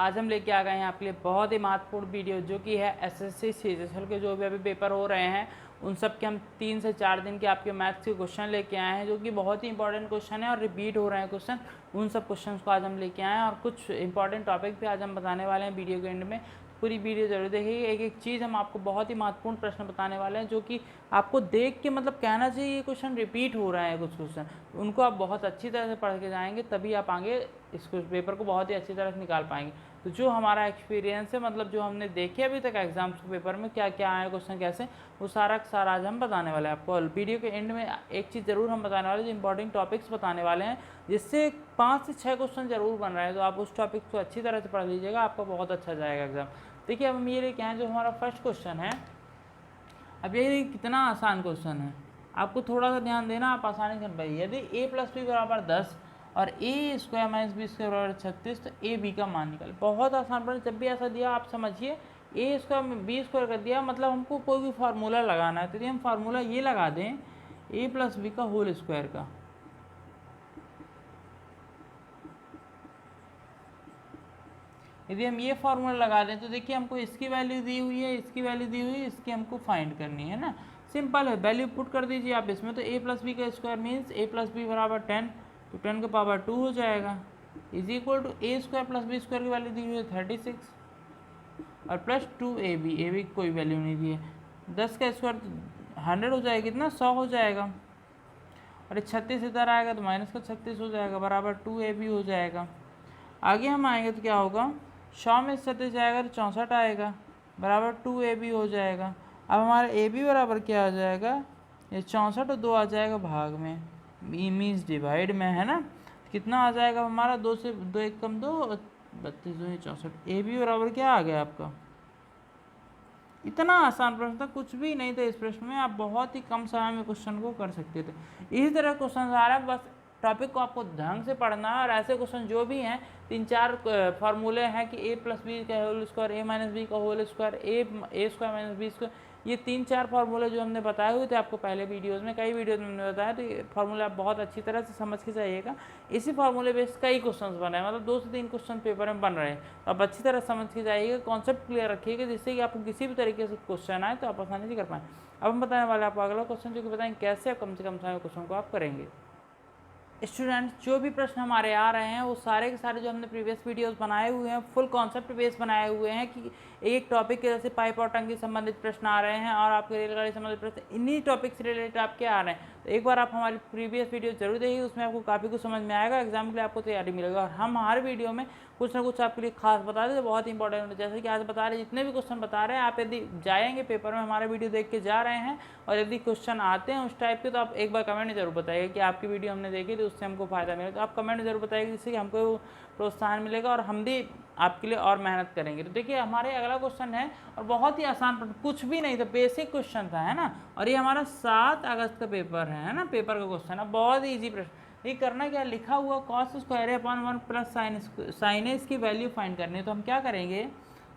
आज हम लेके आ गए हैं आपके लिए बहुत ही महत्वपूर्ण वीडियो, जो कि है एसएससी सीजीएल के जो भी अभी पेपर हो रहे हैं उन सब के हम 3 से 4 दिन के आपके मैथ्स के क्वेश्चन लेके आए हैं, जो कि बहुत ही इंपॉर्टेंट क्वेश्चन है और रिपीट हो रहे हैं क्वेश्चन। उन सब क्वेश्चन को आज हम लेके आए हैं और कुछ इंपॉर्टेंट टॉपिक पे आज हम बताने वाले हैं वीडियो के एंड में। पूरी वीडियो जरूर देखिए। एक एक चीज़ हम आपको बहुत ही महत्वपूर्ण प्रश्न बताने वाले हैं, जो कि आपको देख के मतलब कहना चाहिए ये क्वेश्चन रिपीट हो रहा है। कुछ क्वेश्चन उनको आप बहुत अच्छी तरह से पढ़ के जाएंगे, तभी आप आगे इस पेपर को बहुत ही अच्छी तरह से निकाल पाएंगे। तो जो हमारा एक्सपीरियंस है, मतलब जो हमने देखे अभी तक एग्जाम्स के पेपर में क्या क्या आए क्वेश्चन कैसे, वो सारा सारा आज हम बताने वाले हैं आपको। और वीडियो के एंड में एक चीज़ ज़रूर हम बताने वाले हैं, जो इंपॉर्टेंट टॉपिक्स बताने वाले हैं, जिससे 5 से 6 क्वेश्चन जरूर बन रहे हैं। तो आप उस टॉपिक को अच्छी तरह से पढ़ लीजिएगा, आपका बहुत अच्छा जाएगा एग्जाम। देखिए अब हम ये लेके आए, जो हमारा फर्स्ट क्वेश्चन है। अब ये कितना आसान क्वेश्चन है, आपको थोड़ा सा ध्यान देना, आप आसानी से पाइए। यदि a + b = 10 और a² - b² = 36, तो a b का मान निकाले। बहुत आसान प्रश्न। जब भी ऐसा दिया आप समझिए a² में b² कर दिया, मतलब हमको कोई भी फार्मूला लगाना है, तो यदि हम फार्मूला ये लगा दें a + b का होल स्क्वायर का, यदि हम ये फार्मूला लगा दें तो देखिए हमको इसकी वैल्यू दी हुई है, इसकी वैल्यू दी हुई है, इसकी हमको फाइंड करनी है ना। सिंपल है, वैल्यू पुट कर दीजिए आप इसमें। तो a + b का स्क्वायर मीन्स a + b = 10, तो 10 की पावर 2 हो जाएगा, is equal to a² + b² की वैल्यू दी हुई है 36 और प्लस 2ab, a b की कोई वैल्यू नहीं दी है। 10 का स्क्वायर 100 हो जाएगा, कितना 100 हो जाएगा, और 36 इधर आएगा तो माइनस का 36 हो जाएगा, बराबर 2ab हो जाएगा। आगे हम आएंगे तो क्या होगा, 100 में 36 जाएगा तो 64 आएगा, बराबर 2ab हो जाएगा। अब हमारा ab बराबर क्या आ जाएगा, ये 64 और 2 आ जाएगा भाग में, मीन्स डिवाइड में, है ना। कितना आ जाएगा हमारा, 2 से 2 1 कम 2, 32 2 64। ab बराबर क्या आ गया आपका। इतना आसान प्रश्न था, कुछ भी नहीं था इस प्रश्न में, आप बहुत ही कम समय में क्वेश्चन को कर सकते थे। इसी तरह क्वेश्चन आ रहा है, बस टॉपिक को आपको ढंग से पढ़ना है। और ऐसे क्वेश्चन जो भी हैं, 3-4 फार्मूले हैं कि a + b का होल स्क्वायर, a - b का होल स्क्वायर, a² - b², ये 3-4 फार्मूले जो हमने बताए हुए थे आपको पहले वीडियोस में, कई वीडियोस में हमने बताया। तो ये फार्मूला आप बहुत अच्छी तरह से समझ के जाइएगा। इसी फार्मूले बेस्ड कई क्वेश्चन बने हैं, मतलब 2 से 3 क्वेश्चन पेपर में बन रहे हैं। तो आप अच्छी तरह समझ के जाइएगा, कॉन्सेप्ट क्लियर रखिएगा, जिससे कि आपको किसी भी तरीके से क्वेश्चन आए तो आप आसानी से कर पाएँ। अब हम बताने वाले आपको अगला क्वेश्चन, जो कि बताएंगे कैसे आप कम से कम समय में क्वेश्चन को आप करेंगे। स्टूडेंट्स, जो भी प्रश्न हमारे आ रहे हैं वो सारे के सारे जो हमने प्रीवियस वीडियोस बनाए हुए हैं, फुल कॉन्सेप्ट बेस बनाए हुए हैं कि एक टॉपिक के जैसे पाइप और टंकी संबंधित प्रश्न आ रहे हैं और आपके रेलगाड़ी संबंधित प्रश्न, इन्हीं टॉपिक से रिलेटेड आपके आ रहे हैं। तो एक बार आप हमारी प्रीवियस वीडियो जरूर देखिए, उसमें आपको काफ़ी कुछ समझ में आएगा, एग्जाम के लिए आपको तैयारी मिलेगा। और हम हर वीडियो में कुछ ना कुछ आपके लिए खास बता दें, बहुत ही इंपॉर्टेंट, जैसे कि आज बता रहे हैं, जितने भी क्वेश्चन बता रहे हैं, आप यदि जाएंगे पेपर में हमारे वीडियो देख के जा रहे हैं और यदि क्वेश्चन आते हैं उस टाइप के, तो आप एक बार कमेंट में जरूर बताइएगा कि आपकी वीडियो हमने देखी तो उससे हमको फायदा मिलेगा। तो आप कमेंट में जरूर बताइएगा, जिससे कि हमको प्रोत्साहन मिलेगा और हम भी आपके लिए और मेहनत करेंगे। तो देखिए हमारे अगला क्वेश्चन है, और बहुत ही आसान, कुछ भी नहीं था, बेसिक क्वेश्चन था, है ना। और ये हमारा 7 अगस्त का पेपर है ना, पेपर का क्वेश्चन है, बहुत ही ईजी प्रश्न। ये करना क्या, लिखा हुआ cos² / 1 + sin a, इसकी वैल्यू फाइंड करनी है। तो हम क्या करेंगे,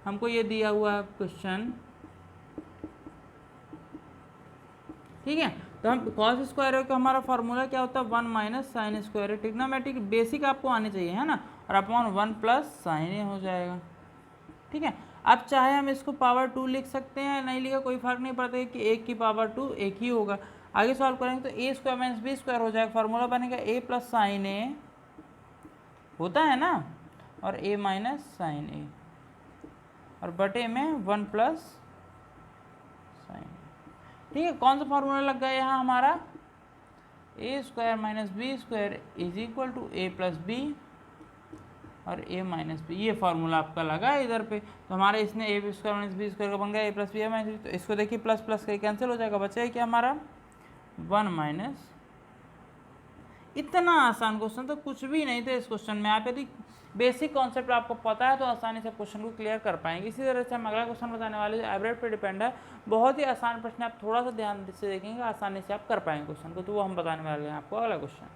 हमको ये दिया हुआ है क्वेश्चन, ठीक है। तो हम cos² का हमारा फार्मूला क्या होता है, 1 - sin²। ट्रिग्नोमेट्रिक बेसिक आपको आने चाहिए, है ना, और अपॉन 1 + sin a हो जाएगा, ठीक है। अब चाहे हम इसको पावर 2 लिख सकते हैं, नहीं लिखा कोई फर्क नहीं पड़ता है कि 1 की पावर 2 1 ही होगा। आगे सॉल्व करेंगे तो a² - b² हो जाएगा, फार्मूला बनेगा a + sin a होता है ना, और a - sin a, और बटे में 1 + sin a, ठीक है। कौन सा फार्मूला लग गया यहाँ हमारा, a² - b² = a + b और a - b, ये फार्मूला आपका लगा है इधर पे। तो हमारे इसने a² - b² का बन गया a + b - b। तो इसको देखिए प्लस प्लस का कैंसिल हो जाएगा, बचेगा क्या हमारा 1 - इतना आसान क्वेश्चन तो कुछ भी नहीं था इस क्वेश्चन में। आप यदि बेसिक कॉन्सेप्ट आपको पता है तो आसानी से क्वेश्चन को क्लियर कर पाएंगे। इसी तरह से हम अगला क्वेश्चन बताने वाले जो एवरेज पे डिपेंड है, बहुत ही आसान प्रश्न, आप थोड़ा सा ध्यान से देखेंगे आसानी से आप कर पाएंगे क्वेश्चन को। तो वो हम बताने वाले हैं आपको अगला क्वेश्चन।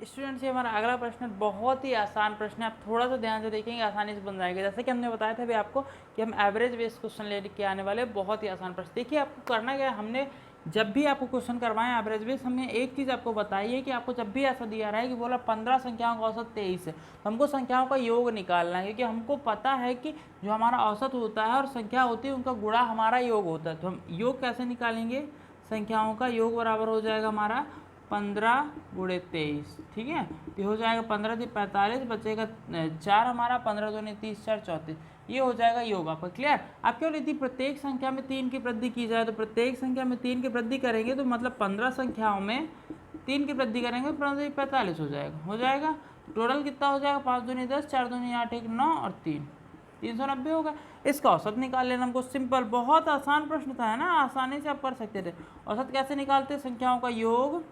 स्टूडेंट्स, ये हमारा अगला प्रश्न बहुत ही आसान प्रश्न है, आप थोड़ा सा ध्यान से देखेंगे आसानी से बन जाएगा। जैसे कि हमने बताया था अभी आपको कि हम एवरेज बेस्ड क्वेश्चन लेके आने वाले, बहुत ही आसान प्रश्न। देखिए आपको करना क्या है, हमने जब भी आपको क्वेश्चन करवाएं एवरेज बेस, हमें एक चीज़ आपको बताइए कि आपको जब भी ऐसा दिया रहा है कि बोला 15 संख्याओं का औसत 23 है, तो हमको संख्याओं का योग निकालना है, क्योंकि हमको पता है कि जो हमारा औसत होता है और संख्या होती है उनका गुणा हमारा योग होता है। तो हम योग कैसे निकालेंगे, संख्याओं का योग बराबर हो जाएगा हमारा 15 गुणे 23, ठीक है। ये हो जाएगा 15 से 45, बचेगा 4 हमारा, 15 दूनी 30, 4 34, ये हो जाएगा योग आपका। क्लियर। आप केवल यदि प्रत्येक संख्या में 3 की वृद्धि की जाए, तो प्रत्येक संख्या में 3 की वृद्धि करेंगे तो मतलब 15 संख्याओं में 3 की वृद्धि करेंगे, 15 45 हो जाएगा। टोटल कितना हो जाएगा, 5 दूनी 10, 4 दूनी 8, 1 9 और 3 390 होगा। इसका औसत निकाल लेना हमको, सिंपल, बहुत आसान प्रश्न था, है ना, आसानी से आप कर सकते थे। औसत कैसे निकालते, संख्याओं का योग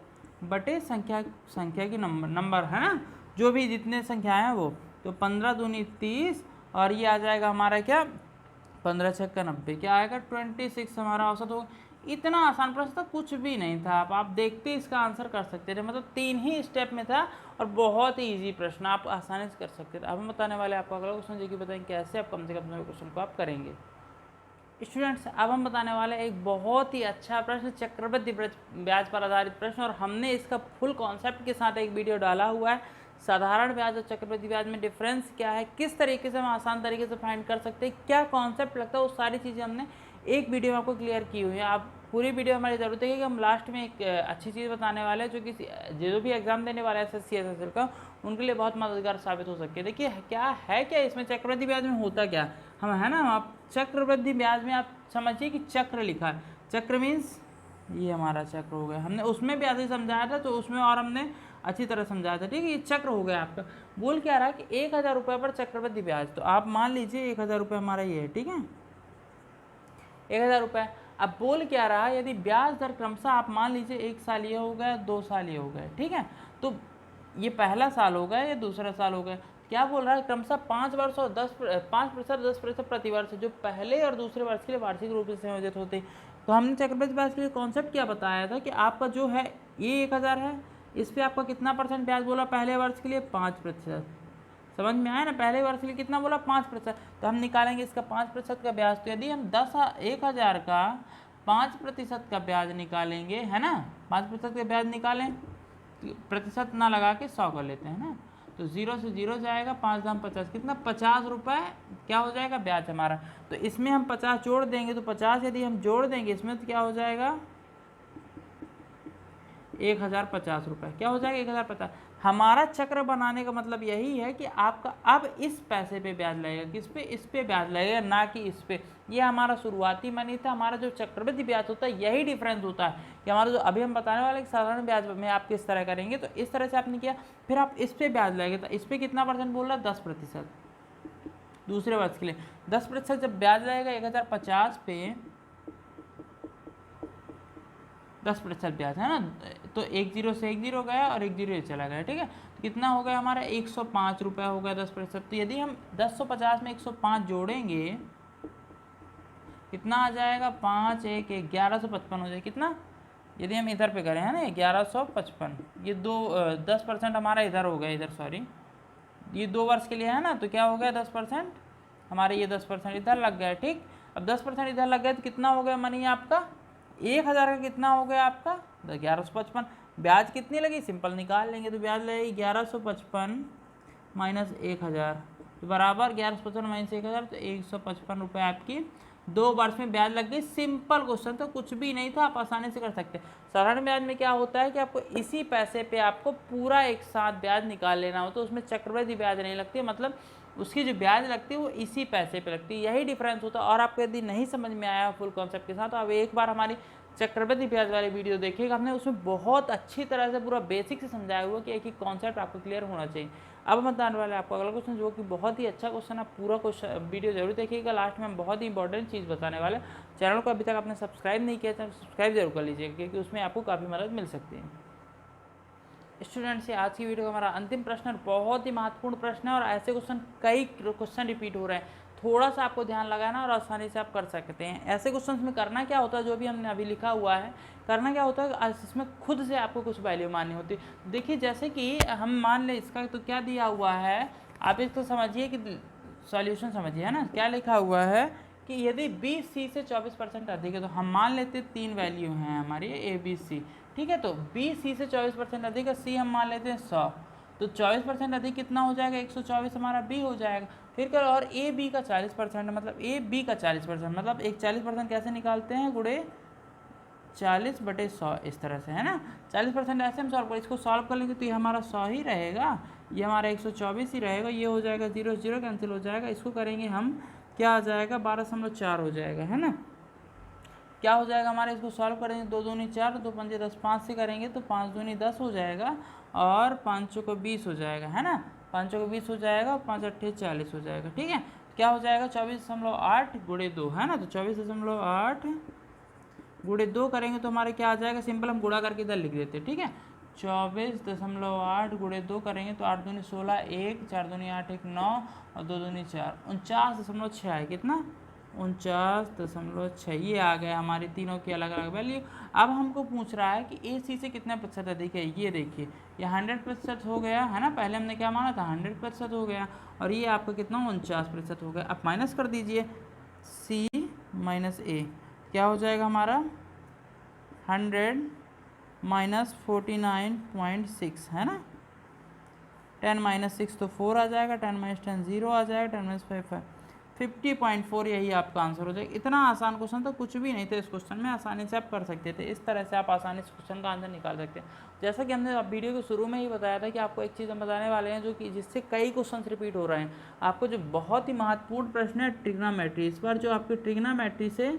बटे संख्या की नंबर है ना, जो भी जितने संख्याएं हैं वो, तो 15 दूनी 30 और ये आ जाएगा हमारा क्या, 15 छक्का 90, क्या आएगा 26 हमारा औसत होगा। इतना आसान प्रश्न था, कुछ भी नहीं था, आप देखते इसका आंसर कर सकते थे, मतलब 3 ही स्टेप में था और बहुत ही ईजी प्रश्न, आप आसानी से कर सकते थे। अब हम बताने वाले आपको अगला क्वेश्चन, जो कि बताएंगे कैसे आप कम से कम क्वेश्चन को आप करेंगे। स्टूडेंट्स, अब हम बताने वाले एक बहुत ही अच्छा प्रश्न, चक्रवृद्धि ब्याज पर आधारित प्रश्न, और हमने इसका फुल कॉन्सेप्ट के साथ एक वीडियो डाला हुआ है। साधारण ब्याज और चक्रवृद्धि ब्याज में डिफरेंस क्या है, किस तरीके से हम आसान तरीके से फाइंड कर सकते हैं, क्या कॉन्सेप्ट लगता है, वो सारी चीज़ें हमने एक वीडियो में आपको क्लियर की हुई है। आप पूरी वीडियो हमारी ज़रूरत है कि हम लास्ट में एक अच्छी चीज़ बताने वाले हैं, जो कि जो भी एग्जाम देने वाले हैं SSC SSL का, उनके लिए बहुत मददगार साबित हो सकती है। देखिए क्या है, क्या इसमें चक्रवृद्धि ब्याज में होता क्या हम, है ना, आप चक्रवृद्धि ब्याज में आप समझिए कि चक्र लिखा है, चक्र मीन्स ये हमारा चक्र हो गया, हमने उसमें भी ऐसे समझाया था, तो उसमें और हमने अच्छी तरह समझाया था, ठीक है। ये चक्र हो गया आपका। बोल क्या रहा है कि 1000 रुपये पर चक्रवृद्धि ब्याज, तो आप मान लीजिए 1000 रुपये हमारा ये है, ठीक है, 1000 रुपये। अब बोल क्या रहा है, यदि ब्याज दर क्रमशः आप मान लीजिए 1 साल ये हो गया, 2 साल ये हो गए, ठीक है, तो ये पहला साल हो गया, ये दूसरा साल हो गया, क्या बोल रहा है, क्रमशः 5 वर्ष और 5% 10% प्रति वर्ष, जो पहले और दूसरे वर्ष के लिए वार्षिक रूप से संयोजित होते। तो हमने चक्रवृद्धि ब्याज के लिए कॉन्सेप्ट क्या बताया था कि आपका जो है ये 1000 है, इस पर आपका कितना परसेंट ब्याज बोला पहले वर्ष के लिए, 5%। समझ में आया ना, पहले वर्ष के लिए कितना बोला, 5%, तो हम निकालेंगे इसका 5% का ब्याज। तो यदि हम 1000 का 5% का ब्याज निकालेंगे, है ना, 5% का ब्याज निकालें, प्रतिशत ना लगा के 100 कर लेते हैं ना, तो 0 से 0 जाएगा, 5 दाम 50, कितना 50 रुपये क्या हो जाएगा ब्याज हमारा। तो इसमें हम 50 जोड़ देंगे, तो 50 यदि हम जोड़ देंगे इसमें, तो क्या हो जाएगा 1050 रुपये, क्या हो जाएगा 1050। हमारा चक्र बनाने का मतलब यही है कि आपका अब इस पैसे पे ब्याज लगेगा, किस पे, इस पे ब्याज लगेगा, ना कि इस पे। ये हमारा शुरुआती मनी था। हमारा जो चक्रवृद्धि ब्याज होता है यही डिफरेंस होता है कि हमारा जो अभी हम बताने वाले साधारण ब्याज में आप किस तरह करेंगे, तो इस तरह से आपने किया, फिर आप इस पे ब्याज लगेगा, तो इस पर कितना परसेंट बोल रहा है, 10%। दूसरे वर्ष के लिए 10% जब ब्याज लगेगा 1050 पे 10% ब्याज, है ना, तो 1 0 से 1 0 गया और 1 0 चला गया, ठीक है। तो कितना हो गया हमारा 105 रुपये हो गया 10%। तो यदि हम 1050 में 105 जोड़ेंगे, कितना आ जाएगा, 5 1 1155 हो जाएगा, कितना, यदि हम इधर पे करें, है ना, 1155, ये 10% हमारा इधर हो गया, इधर सॉरी, ये 2 वर्ष के लिए है ना, तो क्या हो गया 10% हमारे, ये 10% इधर लग गया, ठीक। अब 10% इधर लग गया तो कितना हो गया मनी आपका, 1000 का कितना हो गया आपका 1155। ब्याज कितनी लगी, सिंपल निकाल लेंगे, तो ब्याज लगेगी 1155 माइनस 1000, तो बराबर 1155 माइनस 1000, तो 155 रुपये आपकी 2 वर्ष में ब्याज लग गई। सिंपल क्वेश्चन था, कुछ भी नहीं था, आप आसानी से कर सकते हैं। साधारण ब्याज में क्या होता है कि आपको इसी पैसे पे आपको पूरा एक साथ ब्याज निकाल लेना होता है, उसमें चक्रवृद्धि ब्याज नहीं लगती है, मतलब उसकी जो ब्याज लगती है वो इसी पैसे पे लगती है, यही डिफरेंस होता है। और आपको यदि नहीं समझ में आया फुल कॉन्सेप्ट के साथ, तो आप एक बार हमारी चक्रवृद्धि ब्याज वाली वीडियो देखिएगा, हमने उसमें बहुत अच्छी तरह से पूरा बेसिक से समझाया हुआ कि एक ही कॉन्सेप्ट आपको क्लियर होना चाहिए। अब हम बताने वाले आपको अगला क्वेश्चन, जो कि बहुत ही अच्छा क्वेश्चन है, पूरा क्वेश्चन वीडियो जरूर देखिएगा, लास्ट में हम बहुत ही इंपॉर्टेंट चीज़ बताने वाले। चैनल को अभी तक आपने सब्सक्राइब नहीं किया तो सब्सक्राइब जरूर कर लीजिएगा, क्योंकि उसमें आपको काफ़ी मदद मिल सकती है। स्टूडेंट्स, से आज की वीडियो का हमारा अंतिम प्रश्न, बहुत ही महत्वपूर्ण प्रश्न है, और ऐसे कई क्वेश्चन रिपीट हो रहे हैं, थोड़ा सा आपको ध्यान लगाना और आसानी से आप कर सकते हैं। ऐसे क्वेश्चंस में करना क्या होता है, जो भी हमने अभी लिखा हुआ है, करना क्या होता है, इसमें खुद से आपको कुछ वैल्यू माननी होती है। देखिए जैसे कि हम मान लें इसका तो क्या दिया हुआ है, आप इसको समझिए कि सॉल्यूशन समझिए, है ना, क्या लिखा हुआ है कि यदि बी सी से 24% अधिक है, तो हम मान लेते हैं 3 वैल्यू हैं हमारी ए बी सी, ठीक है। तो बी सी से 24% अधिक है, सी हम मान लेते हैं 100, तो 24% अधिक कितना हो जाएगा, 124 हमारा बी हो जाएगा। फिर क्या, और ए बी का 40% मतलब ए बी का 40%, मतलब एक 40% कैसे निकालते हैं, गुणे 40/100 इस तरह से, है ना। 40% ऐसे हम सॉल्व करें, इसको सॉल्व कर लेंगे तो ये हमारा 100 ही रहेगा, ये हमारा 124 ही रहेगा, ये हो जाएगा 0 0 कैंसिल हो जाएगा। इसको करेंगे हम, क्या आ जाएगा, 12.4 हो जाएगा, है ना। क्या हो जाएगा हमारे, इसको सॉल्व करेंगे, 2 दूनी 4, 2 पंजे 10, 5 से करेंगे तो 5 दूनी 10 हो जाएगा, और 5 को 20 हो जाएगा, है ना। 5 को 20 हो जाएगा, 5 अट्ठे 40 हो जाएगा, ठीक है। क्या हो जाएगा, 24.8 गुणे 2, है ना। तो 24.8 गुणे 2 करेंगे तो हमारे क्या आ जाएगा, सिंपल हम गुणा करके इधर लिख देते हैं, ठीक है। 24.8 गुणे 2 करेंगे तो 8 दूनी 16, 1 4 दूनी 8 1 9 और 2 दूनी 4, 49.6 है, कितना, 49.6। ये आ गया हमारी तीनों की अलग अलग वैल्यू। अब हमको पूछ रहा है कि ए सी से कितना प्रतिशत अधिक है, ये देखिए, ये 100% हो गया, है ना। पहले हमने क्या माना था, 100% हो गया, और ये आपका कितना, 49% हो गया। अब माइनस कर दीजिए, सी माइनस ए, क्या हो जाएगा हमारा, 100 माइनस 49.6, है ना। 10 माइनस 6 तो 4 आ जाएगा, 10 माइनस 10 0 आ जाएगा, 10 माइनस 5 50.4, यही आपका आंसर हो जाएगा। इतना आसान क्वेश्चन तो कुछ भी नहीं था, इस क्वेश्चन में आसानी से आप कर सकते थे। इस तरह से आप आसानी से क्वेश्चन का आंसर निकाल सकते हैं। जैसा कि हमने वीडियो के शुरू में ही बताया था कि आपको एक चीज़ हम बताने वाले हैं, जो कि जिससे कई क्वेश्चन रिपीट हो रहे हैं। आपको जो बहुत ही महत्वपूर्ण प्रश्न है ट्रिग्नोमेट्री, इस बार जो आपके ट्रिग्नोमेट्री से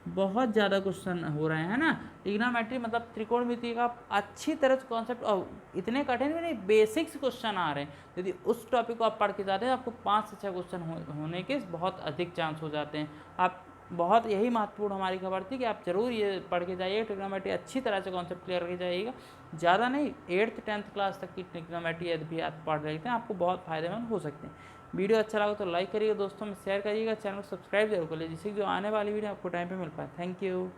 बहुत ज़्यादा क्वेश्चन हो रहे हैं ना। ट्रिग्नोमेट्री मतलब त्रिकोणमिति का अच्छी तरह से कॉन्सेप्ट, और इतने कठिन भी नहीं, बेसिक्स क्वेश्चन आ रहे हैं। यदि उस टॉपिक को आप पढ़ के जाते हैं, आपको 5 से 6 क्वेश्चन होने के बहुत अधिक चांस हो जाते हैं। आप बहुत, यही महत्वपूर्ण हमारी खबर थी कि आप जरूर ये पढ़ के जाइए, ट्रिग्नोमेट्री अच्छी तरह से कॉन्सेप्ट क्लियर करके जाइएगा। ज़्यादा नहीं, 8th 10th क्लास तक की ट्रिग्नोमेट्री यदि भी आप पढ़ लेते हैं, आपको बहुत फायदेमंद हो सकते हैं। वीडियो अच्छा लगा तो लाइक करिएगा, दोस्तों में शेयर करिएगा, चैनल को सब्सक्राइब जरूर कर लीजिए, जिससे जो आने वाली वीडियो आपको टाइम पे मिल पाए। Thank you.